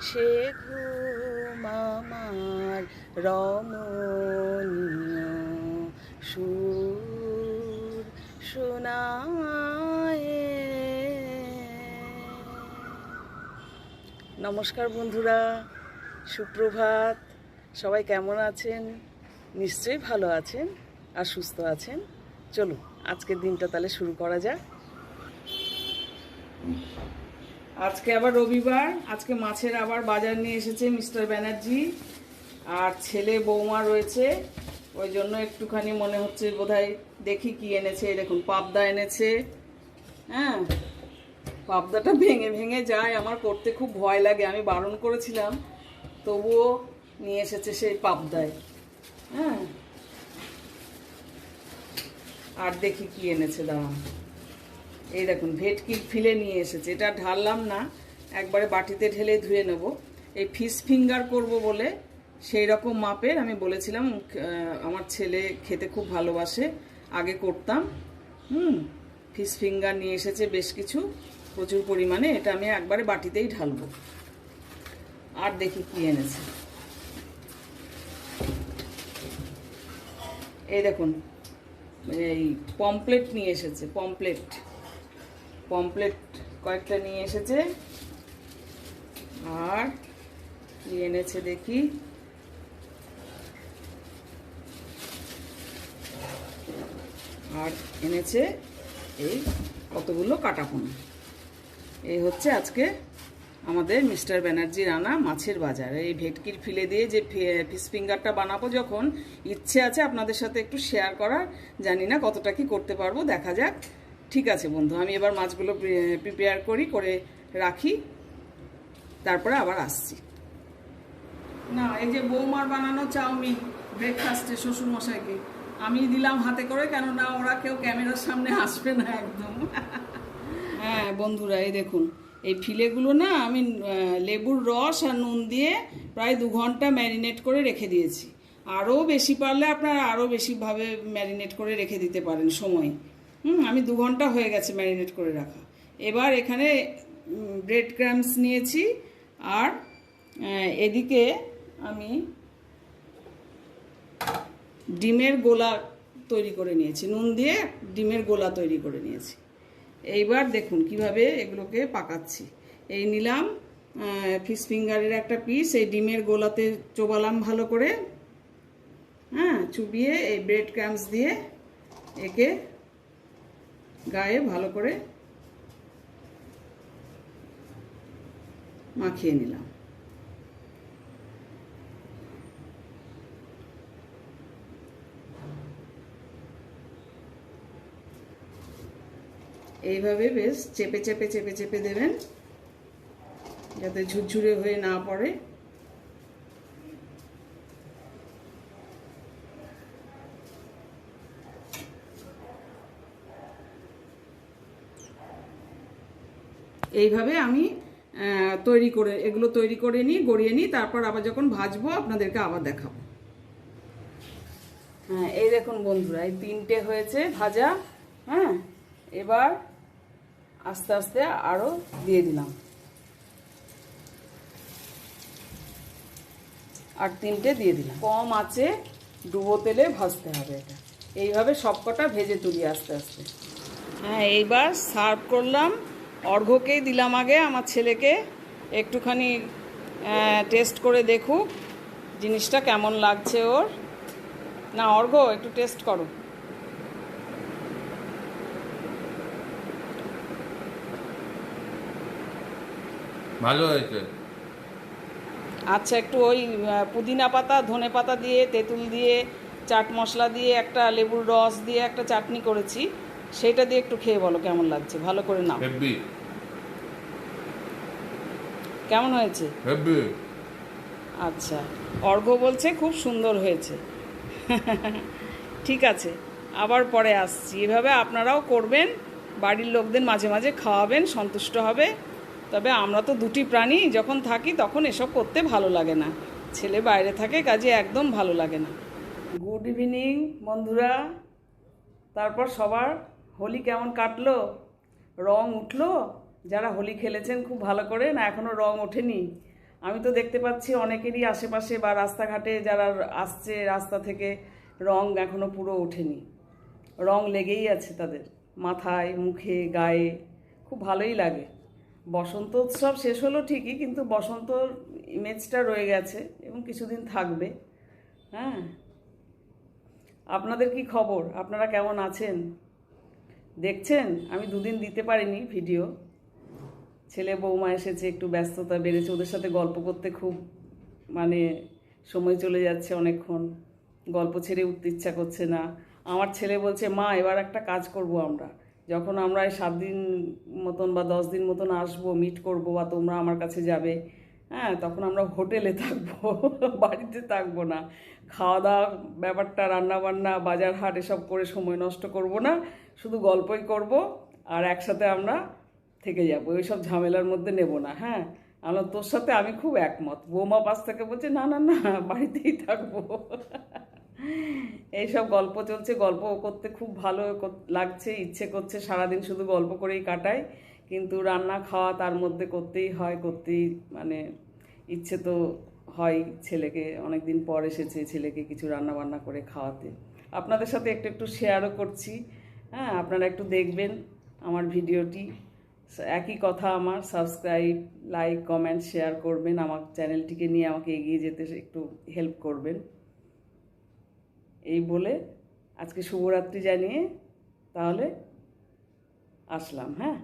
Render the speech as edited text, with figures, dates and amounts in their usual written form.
সে ঘুম আমার রমণীয় সুর শোনায়। নমস্কার বন্ধুরা, সুপ্রভাত। সবাই কেমন আছেন? নিশ্চয়ই ভালো আছেন আর সুস্থ আছেন। চলুন আজকের দিনটা তাহলে শুরু করা যাক। আজকে আবার রবিবার, আজকে মাছের আবার বাজার নিয়ে এসেছে মিস্টার ব্যানার্জি, আর ছেলে বৌমা রয়েছে, ওই জন্য একটুখানি মনে হচ্ছে বোধহয় দেখি কি এনেছে। দেখুন পাবদা এনেছে। হ্যাঁ, পাবদাটা ভেঙে ভেঙে যায়, আমার করতে খুব ভয় লাগে, আমি বারণ করেছিলাম, তবুও নিয়ে এসেছে সেই পাবদায়। হ্যাঁ, আর দেখি কি এনেছে, দাঁড়ান। এই দেখুন ভেটকির ফিলে নিয়ে এসেছে, এটা ঢাললাম না, একবারে বাটিতে ঢেলে ধুয়ে নেব। এই ফিশ ফিঙ্গার করব বলে সেই রকম মাপের আমি বলেছিলাম, আমার ছেলে খেতে খুব ভালোবাসে, আগে করতাম। ফিশ ফিঙ্গার নিয়ে এসেছে বেশ কিছু, প্রচুর পরিমাণে। এটা আমি একবারে বাটিতেই ঢালবো। আর দেখি কি এনেছে। এই দেখুন এই পমপ্লেট নিয়ে এসেছে, পমপ্লেট কয়েকটা নিয়ে এসেছে। আর কি এনেছে দেখি, আর এনেছে এই কতগুলো কাটাপোনা। এই হচ্ছে আজকে আমাদের মিস্টার ব্যানার্জির আনা মাছের বাজার। এই ভেটকির ফিলে দিয়ে যে ফিশ ফিঙ্গারটা বানাবো, যখন ইচ্ছে আছে আপনাদের সাথে একটু শেয়ার করার, জানি না কতটা কি করতে পারবো, দেখা যাক। ঠিক আছে বন্ধু, আমি এবার মাছগুলো প্রিপেয়ার করে রাখি, তারপরে আবার আসছি। না, এই যে বৌমার বানানো চাউমিন ব্রেকফাস্টে শ্বশুরমশাইকে আমি দিলাম হাতে করে, কেননা ওরা কেউ ক্যামেরার সামনে আসবে না একদম। হ্যাঁ বন্ধুরা, এই দেখুন এই ফিলেগুলো না আমি লেবুর রস আর নুন দিয়ে প্রায় 2 ঘন্টা ম্যারিনেট করে রেখে দিয়েছি। আরও বেশি পারলে আপনারা আরও বেশিভাবে ম্যারিনেট করে রেখে দিতে পারেন সময়। আমি 2 ঘন্টা হয়ে গেছে ম্যারিনেট করে রাখা। এবার এখানে ব্রেড ক্রাম্বস নিয়েছি, আর এদিকে আমি ডিমের গোলা তৈরি করে নিয়েছি, নুন দিয়ে ডিমের গোলা তৈরি করে নিয়েছি। এইবার দেখুন কিভাবে এগুলোকে পাকাচ্ছি। এই নিলাম ফিশ ফিঙ্গারের একটা পিস, এই ডিমের গোলাতে চোবালাম ভালো করে। হ্যাঁ, চুবিয়ে এই ব্রেড ক্রাম্বস দিয়ে একে গায়ে ভালো করে মাখিয়ে নিলাম। এইভাবে বেশ চেপে চেপে চেপে চেপে দেবেন, যাতে ঝুরঝুরে হয়ে না পড়ে। এইভাবে আমি এগুলো তৈরি করে নিই, গড়িয়ে নিই, তারপর আবার যখন ভাজবো আপনাদেরকে আবার দেখাবো। হ্যাঁ, এই দেখুন বন্ধুরা, এই 3টে হয়েছে ভাজা। হ্যাঁ, এবার আস্তে আস্তে আরও দিয়ে দিলাম, আর 3টে দিয়ে দিলাম। কম আছে ডুবো তেলে ভাজতে হবে এটা। এইভাবে সবকটা ভেজে তুলি আস্তে আস্তে। হ্যাঁ, এইবার সার্ভ করলাম। অর্ঘ্যকেই দিলাম আগে, আমার ছেলেকে একটুখানি টেস্ট করে দেখুক জিনিসটা কেমন লাগছে ওর। না অর্ঘ্য, একটু টেস্ট করো। ভালো হয়েছে। আচ্ছা, একটু ওই পুদিনা পাতা, ধনে পাতা দিয়ে, তেঁতুল দিয়ে, চাট মশলা দিয়ে, একটা লেবুর রস দিয়ে একটা চাটনি করেছি, সেটা দিয়ে একটু খেয়ে বলো কেমন লাগছে, ভালো করে নাও। হেভি। কেমন হয়েছে? হেভি। আচ্ছা, অর্ঘ্য বলছে খুব সুন্দর হয়েছে। ঠিক আছে, আবার পরে আসছি। এভাবে আপনারাও করবেন, বাড়ির লোকদের মাঝে মাঝে খাওয়াবেন, সন্তুষ্ট হবে। তবে আমরা তো দুটি প্রাণী, যখন থাকি তখন এসব করতে ভালো লাগে না, ছেলে বাইরে থাকে, কাজে একদম ভালো লাগে না। গুড ইভিনিং বন্ধুরা। তারপর সবার হোলি কেমন কাটলো? রং উঠলো? যারা হোলি খেলেছেন খুব ভালো করে, না এখনও রং ওঠেনি? আমি তো দেখতে পাচ্ছি অনেকেরই আশেপাশে বা রাস্তাঘাটে যারা আসছে রাস্তা থেকে রং এখনো পুরো ওঠেনি, রং লেগেই আছে তাদের মাথায়, মুখে, গায়ে। খুব ভালোই লাগে। বসন্ত উৎসব শেষ হলো ঠিকই, কিন্তু বসন্তর ইমেজটা রয়ে গেছে এবং কিছুদিন থাকবে। হ্যাঁ, আপনাদের কি খবর? আপনারা কেমন আছেন? দেখছেন? আমি দুদিন দিতে পারিনি ভিডিও। ছেলে বৌমা এসেছে, একটু ব্যস্ততা বেড়েছে, ওদের সাথে গল্প করতে খুব মানে সময় চলে যাচ্ছে অনেকক্ষণ, গল্প ছেড়ে উঠতে ইচ্ছা করছে না। আমার ছেলে বলছে, মা এবার একটা কাজ করব আমরা, যখন আমরা এই 7 দিন মতন বা 10 দিন মতন আসবো, মিট করবো বা তোমরা আমার কাছে যাবে, হ্যাঁ, তখন আমরা হোটেলে থাকবো, বাড়িতে থাকবো না। খাওয়া দাওয়া ব্যাপারটা, রান্নাবান্না, বাজার হাট এসব করে সময় নষ্ট করব না, শুধু গল্পই করব আর একসাথে আমরা থেকে যাবো, ওইসব ঝামেলার মধ্যে নেব না। হ্যাঁ, আমরা তোর সাথে আমি খুব একমত। বৌমা পাশ থেকে বলছে, না না না, বাড়িতেই থাকবো। এইসব গল্প চলছে, গল্প করতে খুব ভালো লাগছে, ইচ্ছে করছে সারাদিন শুধু গল্প করেই কাটাই, কিন্তু রান্না খাওয়া তার মধ্যে করতেই হয়, করতেই মানে ইচ্ছে তো হয়। ছেলেকে অনেক দিন পর এসেছে, ছেলেকে কিছু রান্না বান্না করে খাওয়াতে। আপনাদের সাথে একটু একটু শেয়ারও করছি। হ্যাঁ, আপনারা একটু দেখবেন আমার ভিডিওটি। একই কথা, আমার সাবস্ক্রাইব, লাইক, কমেন্ট, শেয়ার করবেন। আমার চ্যানেলটিকে নিয়ে আমাকে এগিয়ে যেতে একটু হেল্প করবেন। এই বলে আজকে শুভরাত্রি জানিয়ে তাহলে আসলাম। হ্যাঁ।